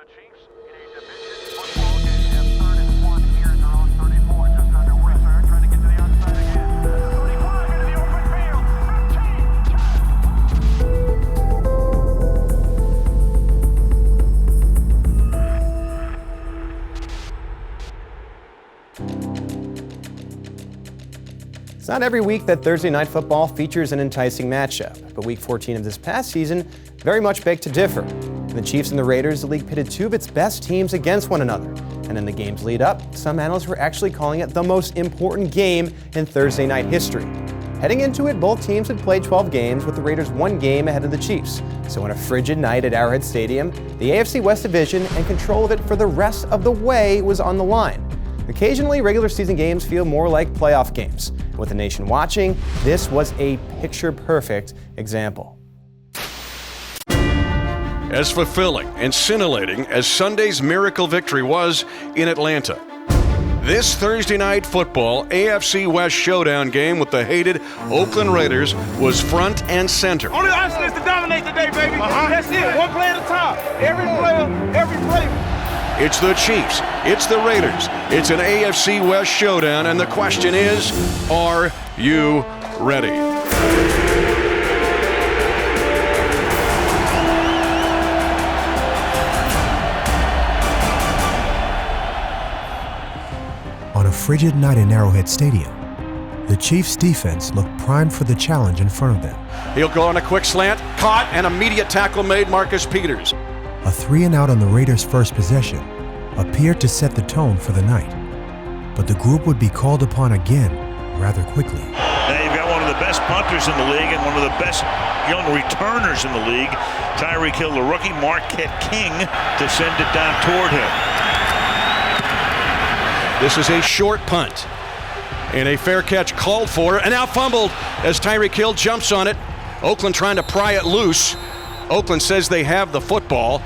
the Chiefs in a division football game. 3rd and 1 here at their own 34, just underway. Trying to get to the outside again. 35 into the open field. 15. It's not every week that Thursday Night Football features an enticing matchup, but Week 14 of this past season very much begged to differ. In the Chiefs and the Raiders, the league pitted two of its best teams against one another. And in the game's lead up, some analysts were actually calling it the most important game in Thursday night history. Heading into it, both teams had played 12 games, with the Raiders one game ahead of the Chiefs. So on a frigid night at Arrowhead Stadium, the AFC West division and control of it for the rest of the way was on the line. Occasionally, regular season games feel more like playoff games. With the nation watching, this was a picture-perfect example. As fulfilling and scintillating as Sunday's miracle victory was in Atlanta, this Thursday night football AFC West showdown game with the hated Oakland Raiders was front and center. Only option is to dominate today, baby. That's it. One play at a time. Every player, every play. It's the Chiefs, it's the Raiders, it's an AFC West showdown, and the question is, are you ready? On a frigid night in Arrowhead Stadium, the Chiefs' defense looked primed for the challenge in front of them. He'll go on a quick slant, caught, and immediate tackle made. Marcus Peters. A 3-and-out on the Raiders' first possession appeared to set the tone for the night, but the group would be called upon again rather quickly. Now you've got one of the best punters in the league and one of the best young returners in the league. Tyreek Hill, the rookie, Marquette King, to send it down toward him. This is a short punt, and a fair catch called for, and now fumbled as Tyreek Hill jumps on it. Oakland trying to pry it loose. Oakland says they have the football,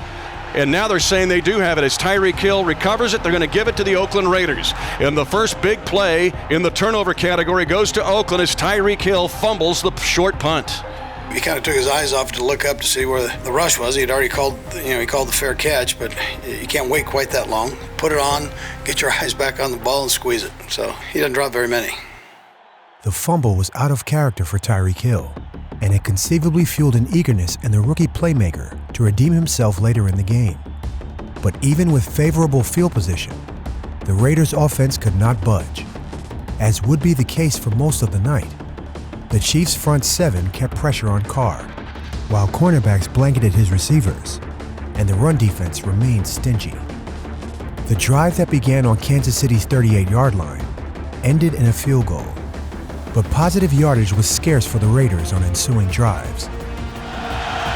and now they're saying they do have it. As Tyreek Hill recovers it, they're going to give it to the Oakland Raiders. And the first big play in the turnover category goes to Oakland as Tyreek Hill fumbles the short punt. He kind of took his eyes off to look up to see where the rush was. He'd already called, he called the fair catch, but you can't wait quite that long. Put it on, get your eyes back on the ball and squeeze it. So he doesn't drop very many. The fumble was out of character for Tyreek Hill, and it conceivably fueled an eagerness in the rookie playmaker to redeem himself later in the game. But even with favorable field position, the Raiders' offense could not budge. As would be the case for most of the night, the Chiefs' front seven kept pressure on Carr, while cornerbacks blanketed his receivers, and the run defense remained stingy. The drive that began on Kansas City's 38-yard line ended in a field goal, but positive yardage was scarce for the Raiders on ensuing drives.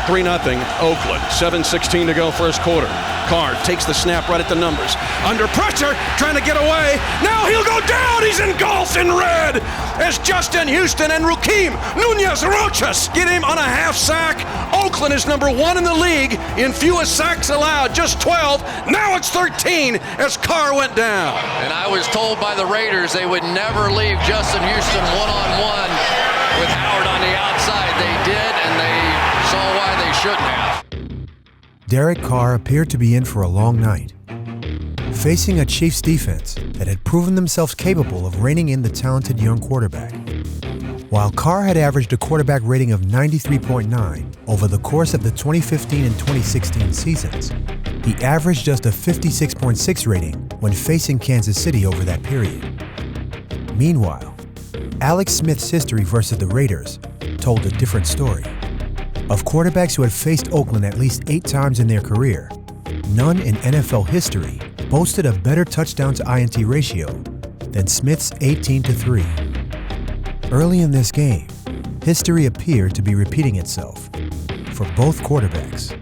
3-0 Oakland, 7:16 to go first quarter. Carr takes the snap right at the numbers. Under pressure, trying to get away. Now he'll go down. He's engulfed in red as Justin Houston and Rakeem Nunez-Roches get him on a half sack. Oakland is number 1 in the league in fewest sacks allowed, just 12. Now it's 13 as Carr went down. And I was told by the Raiders they would never leave Justin Houston one-on-one with Howard on the outside. They did, and they saw why they shouldn't have. Derek Carr appeared to be in for a long night, facing a Chiefs defense that had proven themselves capable of reining in the talented young quarterback. While Carr had averaged a quarterback rating of 93.9 over the course of the 2015 and 2016 seasons, he averaged just a 56.6 rating when facing Kansas City over that period. Meanwhile, Alex Smith's history versus the Raiders told a different story. Of quarterbacks who had faced Oakland at least 8 times in their career, none in NFL history boasted a better touchdown-to-INT ratio than Smith's 18-3. Early in this game, history appeared to be repeating itself for both quarterbacks.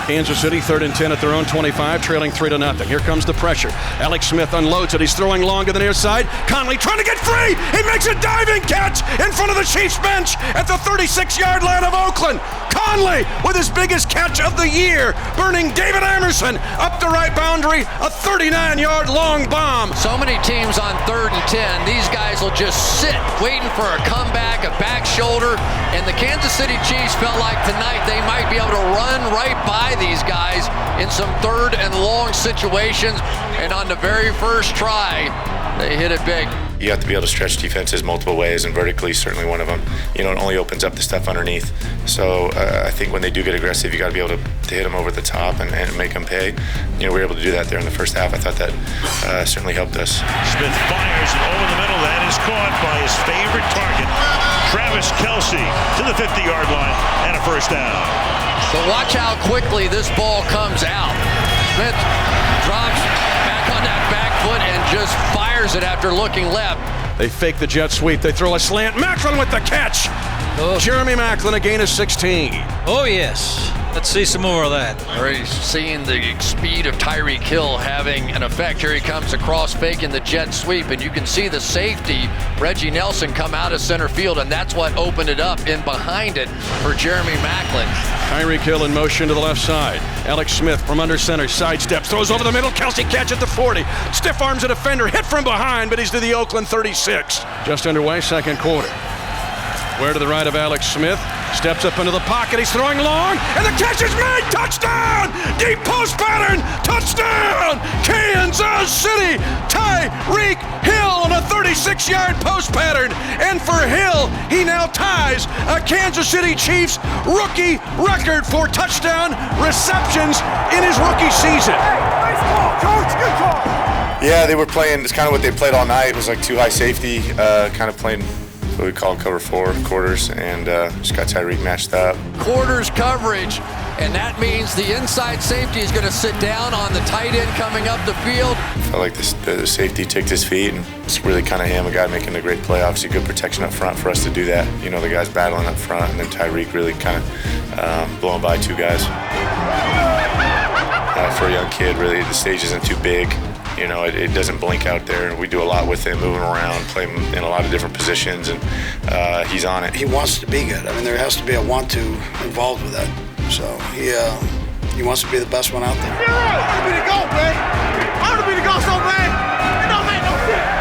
Kansas City 3rd and 10 at their own 25, trailing 3-0. Here comes the pressure. Alex Smith unloads it. He's throwing long to the near side. Conley trying to get free. He makes a diving catch in front of the Chiefs bench at the 36-yard line of Oakland. Conley with his biggest catch of the year, burning David Emerson up the right boundary, a 39-yard long bomb. So many teams on 3rd and 10, these guys will just sit waiting for a comeback, a back shoulder, and the Kansas City Chiefs felt like tonight they might be able to run right by these guys in some 3rd and long situations, and on the very first try, they hit it big. You have to be able to stretch defenses multiple ways, and vertically is certainly one of them. You know, it only opens up the stuff underneath. So I think when they do get aggressive, you got to be able to hit them over the top and make them pay. You know, we were able to do that there in the first half. I thought that certainly helped us. Smith fires it over the middle. That is caught by his favorite target, Travis Kelce, to the 50-yard line and a first down. So watch how quickly this ball comes out. Smith drops back on that back foot and just fires it after looking left. They fake the jet sweep. They throw a slant. Macklin with the catch. Jeremy Macklin, a gain of 16. Oh, yes. Let's see some more of that. Already seeing the speed of Tyreek Hill having an effect. Here he comes across, faking the jet sweep, and you can see the safety, Reggie Nelson, come out of center field, and that's what opened it up in behind it for Jeremy Macklin. Tyreek Hill in motion to the left side. Alex Smith from under center, sidesteps, throws over the middle. Kelce catch at the 40. Stiff arms a defender, hit from behind, but he's to the Oakland 36. Just underway, second quarter. Where to the right of Alex Smith, steps up into the pocket, he's throwing long, and the catch is made! Touchdown! Deep post pattern! Touchdown! Kansas City! Tyreek Hill on a 36-yard post pattern, and for Hill, he now ties a Kansas City Chiefs rookie record for touchdown receptions in his rookie season. Nice call, Coach. Good call. Yeah, they were playing, it's kind of what they played all night. It was like too high safety, kind of playing what we call cover 4 quarters, and just got Tyreek matched up. Quarters coverage, and that means the inside safety is going to sit down on the tight end coming up the field. Felt like the safety ticked his feet, and it's really kind of him, a guy making a great play. Obviously good protection up front for us to do that. You know, the guys battling up front, and then Tyreek really kind of blowing by 2 guys. For a young kid, really, the stage isn't too big. You know, it doesn't blink out there. We do a lot with him, moving around, play him in a lot of different positions, and he's on it. He wants to be good. I mean, there has to be a want-to involved with that. So he wants to be the best one out there. I want to be the GOAT, man. I want to be the GOAT so bad. It don't make no sense.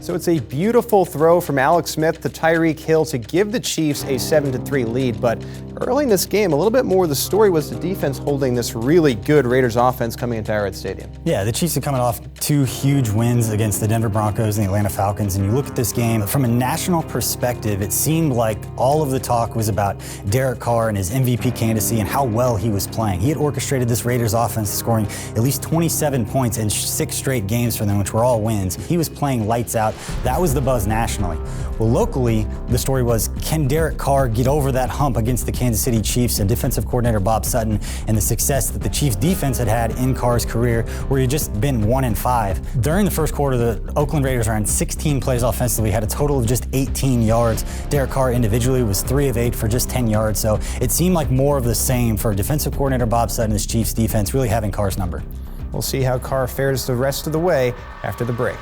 So it's a beautiful throw from Alex Smith to Tyreek Hill to give the Chiefs a 7-3 lead. But early in this game, a little bit more of the story was the defense holding this really good Raiders offense coming into Arrowhead Stadium. Yeah, the Chiefs are coming off 2 huge wins against the Denver Broncos and the Atlanta Falcons. And you look at this game, from a national perspective, it seemed like all of the talk was about Derek Carr and his MVP candidacy and how well he was playing. He had orchestrated this Raiders offense, scoring at least 27 points in 6 straight games for them, which were all wins. He was playing lights out. That was the buzz nationally. Well, locally, the story was, can Derek Carr get over that hump against the Kansas City Chiefs and defensive coordinator Bob Sutton and the success that the Chiefs defense had in Carr's career, where he had just been 1-5. During the first quarter, the Oakland Raiders ran 16 plays offensively, had a total of just 18 yards. Derek Carr individually was 3 of 8 for just 10 yards. So it seemed like more of the same for defensive coordinator Bob Sutton and his Chiefs defense, really having Carr's number. We'll see how Carr fares the rest of the way after the break.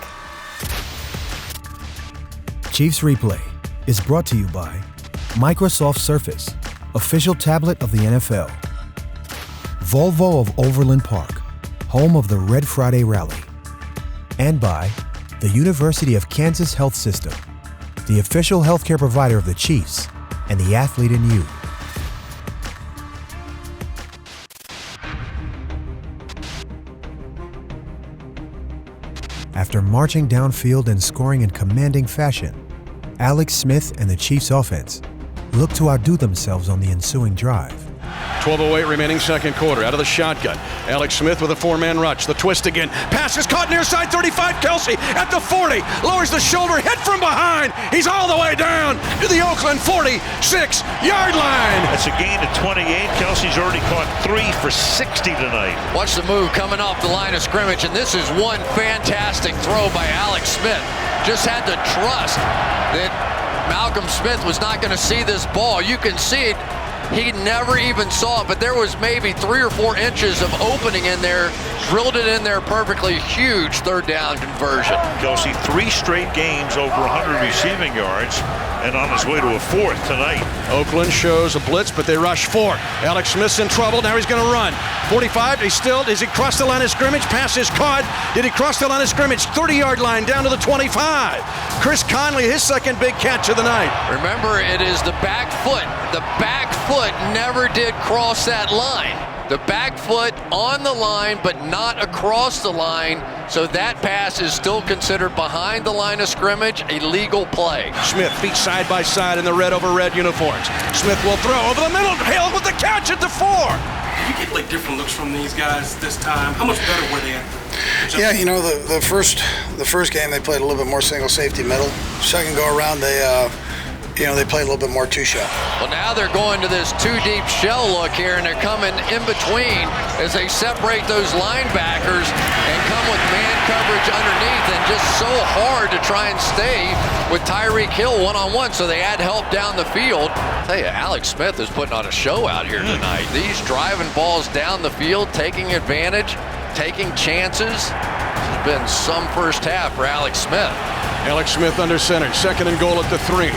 Chiefs Replay is brought to you by Microsoft Surface, official tablet of the NFL. Volvo of Overland Park, home of the Red Friday Rally. And by the University of Kansas Health System, the official healthcare provider of the Chiefs and the athlete in you. After marching downfield and scoring in commanding fashion, Alex Smith and the Chiefs offense look to outdo themselves on the ensuing drive. 12:08 remaining second quarter. Out of the shotgun, Alex Smith with a 4-man rush. The twist again. Pass is caught near side 35. Kelce at the 40. Lowers the shoulder. Hit from behind. He's all the way down to the Oakland 46-yard line. That's a gain of 28. Kelce's already caught 3 for 60 tonight. Watch the move coming off the line of scrimmage, and this is one fantastic throw by Alex Smith. Just had to trust that Malcolm Smith was not going to see this ball. You can see it. He never even saw it, but there was maybe 3 or 4 inches of opening in there, drilled it in there perfectly. Huge third down conversion. Kelce, 3 straight games over 100 receiving yards, and on his way to a 4th tonight. Oakland shows a blitz, but they rush 4. Alex Smith's in trouble. Now he's going to run. 45, does he cross the line of scrimmage? Pass is caught. Did he cross the line of scrimmage? 30-yard line down to the 25. Chris Conley, his second big catch of the night. Remember, it is the back foot. The back foot never did cross that line. The back foot on the line, but not across the line. So that pass is still considered behind the line of scrimmage, a legal play. Smith, feet side by side in the red over red uniforms. Smith will throw over the middle. Hale with the catch at the 4. You get like different looks from these guys this time. How much better were they? Yeah, you know, the first game they played a little bit more single safety middle. Second go around they played a little bit more two-shell. Well, now they're going to this two-deep shell look here, and they're coming in between as they separate those linebackers and come with man coverage underneath, and just so hard to try and stay with Tyreek Hill one-on-one, so they add help down the field. I'll tell you, Alex Smith is putting on a show out here tonight. These driving balls down the field, taking advantage, taking chances. It's been some first half for Alex Smith. Alex Smith under center, 2nd and goal at the 3.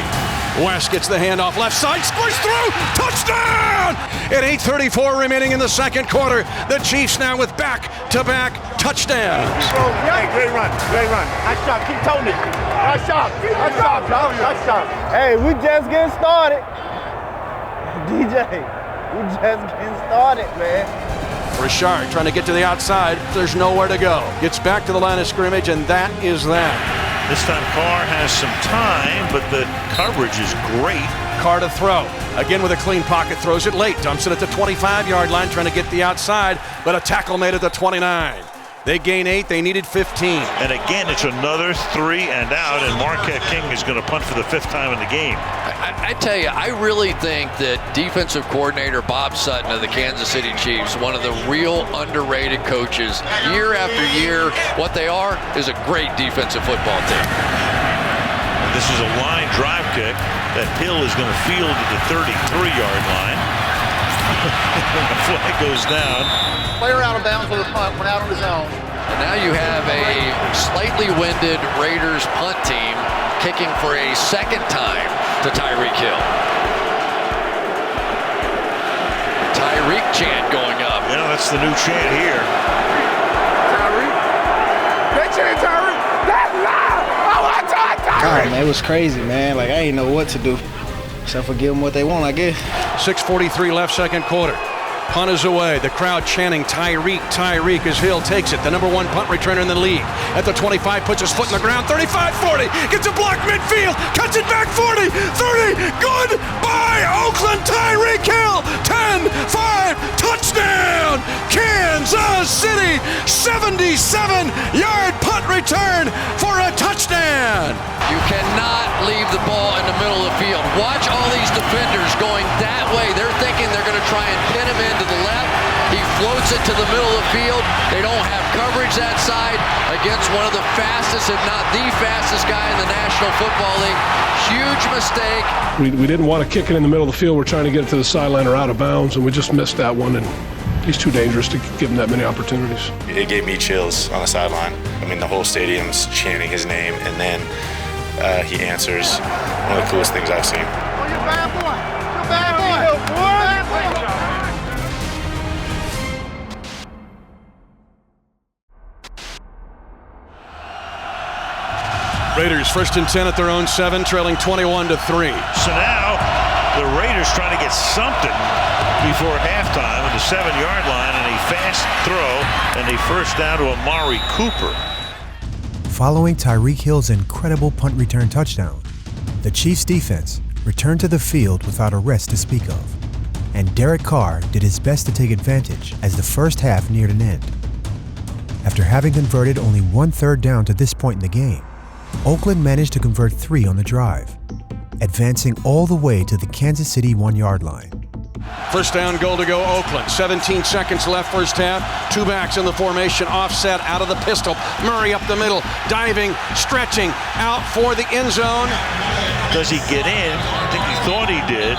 West gets the handoff left side, squished through, touchdown! At 8:34 remaining in the second quarter, the Chiefs now with back-to-back touchdowns. Hey, great run. Nice shot, keep toting it. Nice shot, John. Nice shot. Hey, we just getting started. DJ, we just getting started, man. Richard trying to get to the outside. There's nowhere to go. Gets back to the line of scrimmage, and that is that. This time Carr has some time, but the coverage is great. Carr to throw. Again with a clean pocket, throws it late. Dumps it at the 25-yard line, trying to get the outside, but a tackle made at the 29. They gain 8, they needed 15. And again, it's another 3 and out, and Marquette King is going to punt for the 5th time in the game. I tell you, I really think that defensive coordinator Bob Sutton of the Kansas City Chiefs, one of the real underrated coaches, year after year, what they are is a great defensive football team. This is a line drive kick that Hill is going to field at the 33-yard line. The flag goes down. Player out of bounds with a punt, went out on his own. And now you have a slightly winded Raiders punt team kicking for a second time to Tyreek Hill. Tyreek chant going up. Yeah, that's the new chant here. Tyreek. They chant Tyreek. That's loud. I want Tyreek. God, man, it was crazy, man. Like, I didn't know what to do. Except for give them what they want, I guess. 6:43 left, second quarter. Punt is away. The crowd chanting Tyreek, Tyreek as Hill takes it. The number 1 punt returner in the league. At the 25, puts his foot in the ground. 35, 40. Gets a block midfield. Cuts it back 40, 30. Goodbye, Oakland. Tyreek Hill. 10, 5. Touchdown. Kansas City. 77-yard punt return for a touchdown. You cannot leave the ball in the middle of the field. Watch all these defenders going that way. They're thinking they're going to try and pin him in to the left. He floats it to the middle of the field. They don't have coverage that side against one of the fastest, if not the fastest guy in the National Football League. Huge mistake. We didn't want to kick it in the middle of the field. We're trying to get it to the sideline or out of bounds, and we just missed that one. And he's too dangerous to give him that many opportunities. It gave me chills on the sideline. I mean, the whole stadium's chanting his name, and then he answers. One of the coolest things I've seen. Oh, you're bad boy. You're bad boy. Raiders 1st and 10 at their own 7, trailing 21-3. So now the Raiders trying to get something before halftime at the 7-yard line, and a fast throw and a first down to Amari Cooper. Following Tyreek Hill's incredible punt return touchdown, the Chiefs' defense returned to the field without a rest to speak of, and Derek Carr did his best to take advantage as the first half neared an end. After having converted only 1 third down to this point in the game, Oakland managed to convert 3 on the drive, advancing all the way to the Kansas City 1-yard line. First down, goal to go Oakland. 17 seconds left first half. 2 backs in the formation, offset out of the pistol. Murray up the middle, diving, stretching, out for the end zone. Does he get in? I think he thought he did.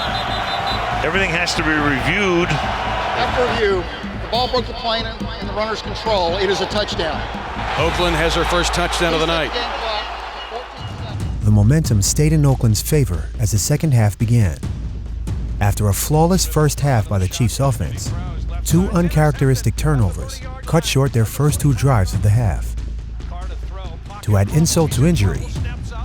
Everything has to be reviewed. After review, the ball broke the plane in the runner's control. It is a touchdown. Oakland has their first touchdown of the night. The momentum momentum stayed in Oakland's favor as the second half began. After a flawless first half by the Chiefs' offense, 2 uncharacteristic turnovers cut short their first 2 drives of the half. To add insult to injury,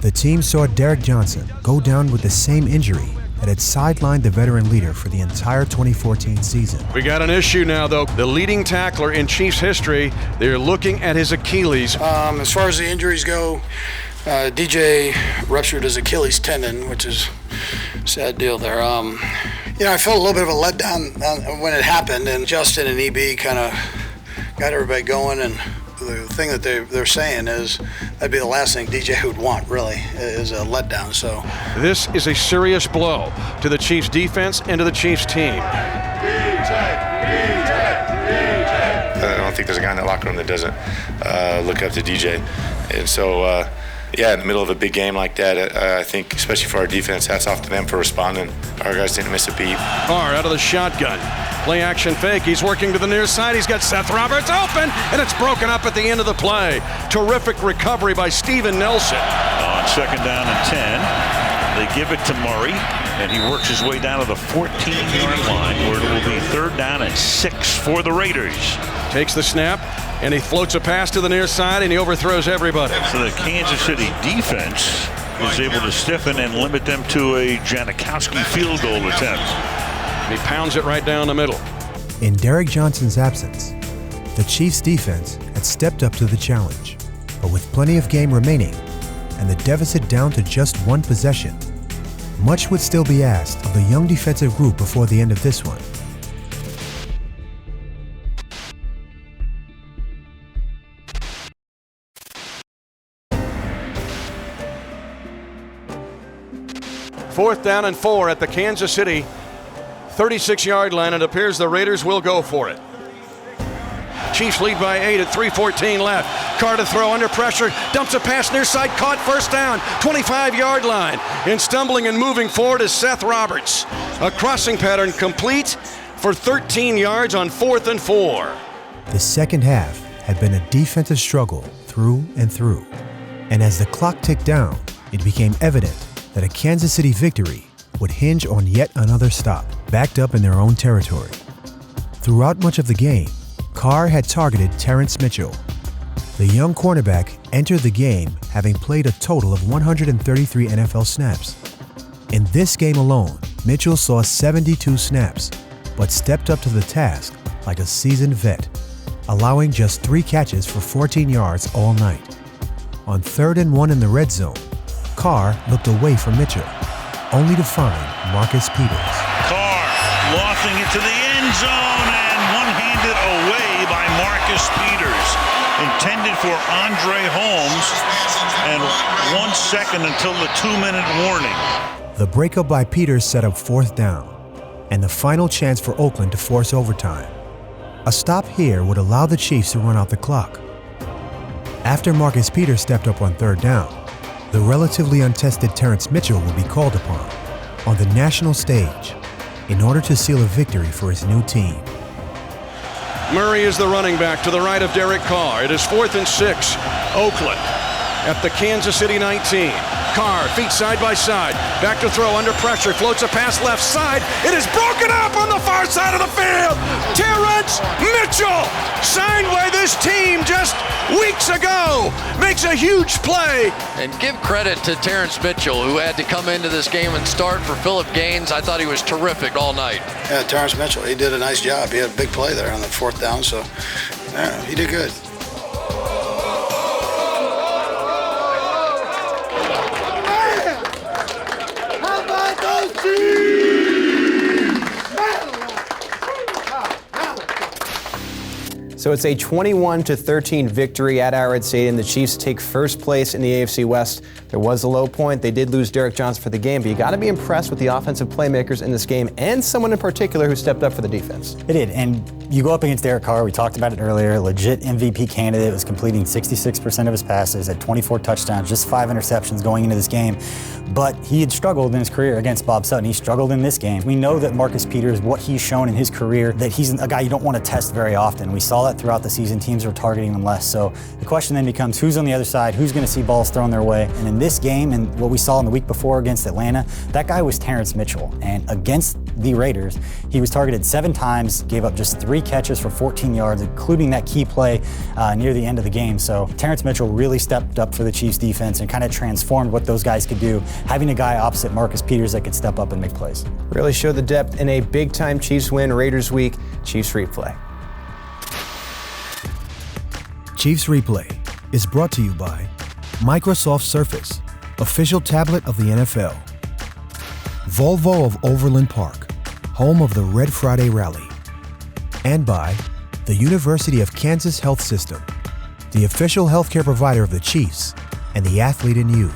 the team saw Derek Johnson go down with the same injury that had sidelined the veteran leader for the entire 2014 season. We got an issue now, though. The leading tackler in Chiefs history, they're looking at his Achilles. As far as the injuries go, DJ ruptured his Achilles tendon, which is a sad deal there. I felt a little bit of a letdown when it happened, and Justin and EB kind of got everybody going, and the thing that they're saying is that'd be the last thing DJ would want, really, is a letdown. So this is a serious blow to the Chiefs defense and to the Chiefs team. I don't think there's a guy in that locker room that doesn't look up to DJ. And so, in the middle of a big game like that, I think, especially for our defense, hats off to them for responding. Our guys didn't miss a beat. Carr out of the shotgun. Play action fake. He's working to the near side. He's got Seth Roberts open, and it's broken up at the end of the play. Terrific recovery by Steven Nelson. On second down and 10, they give it to Murray, and he works his way down to the 14-yard line, where it will be 3rd down and 6 for the Raiders. Takes the snap, and he floats a pass to the near side, and he overthrows everybody. So the Kansas City defense is able to stiffen and limit them to a Janikowski field goal attempt. He pounds it right down the middle. In Derek Johnson's absence, the Chiefs' defense had stepped up to the challenge. But with plenty of game remaining and the deficit down to just 1 possession, much would still be asked of the young defensive group before the end of this one. Fourth down and 4 at the Kansas City 36-yard line. It appears the Raiders will go for it. Chiefs lead by 8 at 3:14 left. Carr to throw under pressure, dumps a pass near side, caught, first down, 25-yard line. And stumbling and moving forward is Seth Roberts. A crossing pattern complete for 13 yards on 4th and 4. The second half had been a defensive struggle through and through. And as the clock ticked down, it became evident that a Kansas City victory would hinge on yet another stop, backed up in their own territory. Throughout much of the game, Carr had targeted Terrence Mitchell. The young cornerback entered the game having played a total of 133 NFL snaps. In this game alone, Mitchell saw 72 snaps, but stepped up to the task like a seasoned vet, allowing just 3 catches for 14 yards all night. On 3rd and 1 in the red zone, Carr looked away from Mitchell, only to find Marcus Peters. Carr lofting it to the end zone and one-handed away by Marcus Peters. Intended for Andre Holmes, and 1 second until the 2-minute warning. The breakup by Peters set up 4th down, and the final chance for Oakland to force overtime. A stop here would allow the Chiefs to run out the clock. After Marcus Peters stepped up on 3rd down, the relatively untested Terrence Mitchell would be called upon on the national stage in order to seal a victory for his new team. Murray is the running back to the right of Derek Carr. It is 4th and 6. Oakland at the Kansas City 19. Carr, feet side by side. Back to throw under pressure. Floats a pass left side. It is broken up on the far side of the field. Terrence Mitchell, signed by this team just weeks ago, makes a huge play. And give credit to Terrence Mitchell, who had to come into this game and start for Philip Gaines. I thought he was terrific all night. Yeah, Terrence Mitchell, he did a nice job. He had a big play there on the 4th down, so yeah, he did good. So it's a 21-13 victory at Arrowhead Stadium. The Chiefs take first place in the AFC West. There was a low point. They did lose Derek Johnson for the game, but you got to be impressed with the offensive playmakers in this game and someone in particular who stepped up for the defense. It did, and you go up against Derek Carr. We talked about it earlier. Legit MVP candidate, was completing 66% of his passes, had 24 touchdowns, just 5 interceptions going into this game. But he had struggled in his career against Bob Sutton. He struggled in this game. We know that Marcus Peters, what he's shown in his career, that he's a guy you don't want to test very often. We saw that throughout the season. Teams are targeting him less. So the question then becomes, who's on the other side? Who's going to see balls thrown their way? And in this game and what we saw in the week before against Atlanta, that guy was Terrence Mitchell. And against the Raiders, he was targeted 7 times, gave up just 3 catches for 14 yards, including that key play near the end of the game. So Terrence Mitchell really stepped up for the Chiefs defense and kind of transformed what those guys could do, having a guy opposite Marcus Peters that could step up and make plays. Really showed the depth in a big-time Chiefs win. Raiders week. Chiefs replay. Chiefs Replay is brought to you by Microsoft Surface, official tablet of the NFL. Volvo of Overland Park, home of the Red Friday Rally. And by the University of Kansas Health System, the official healthcare provider of the Chiefs and the athlete in you.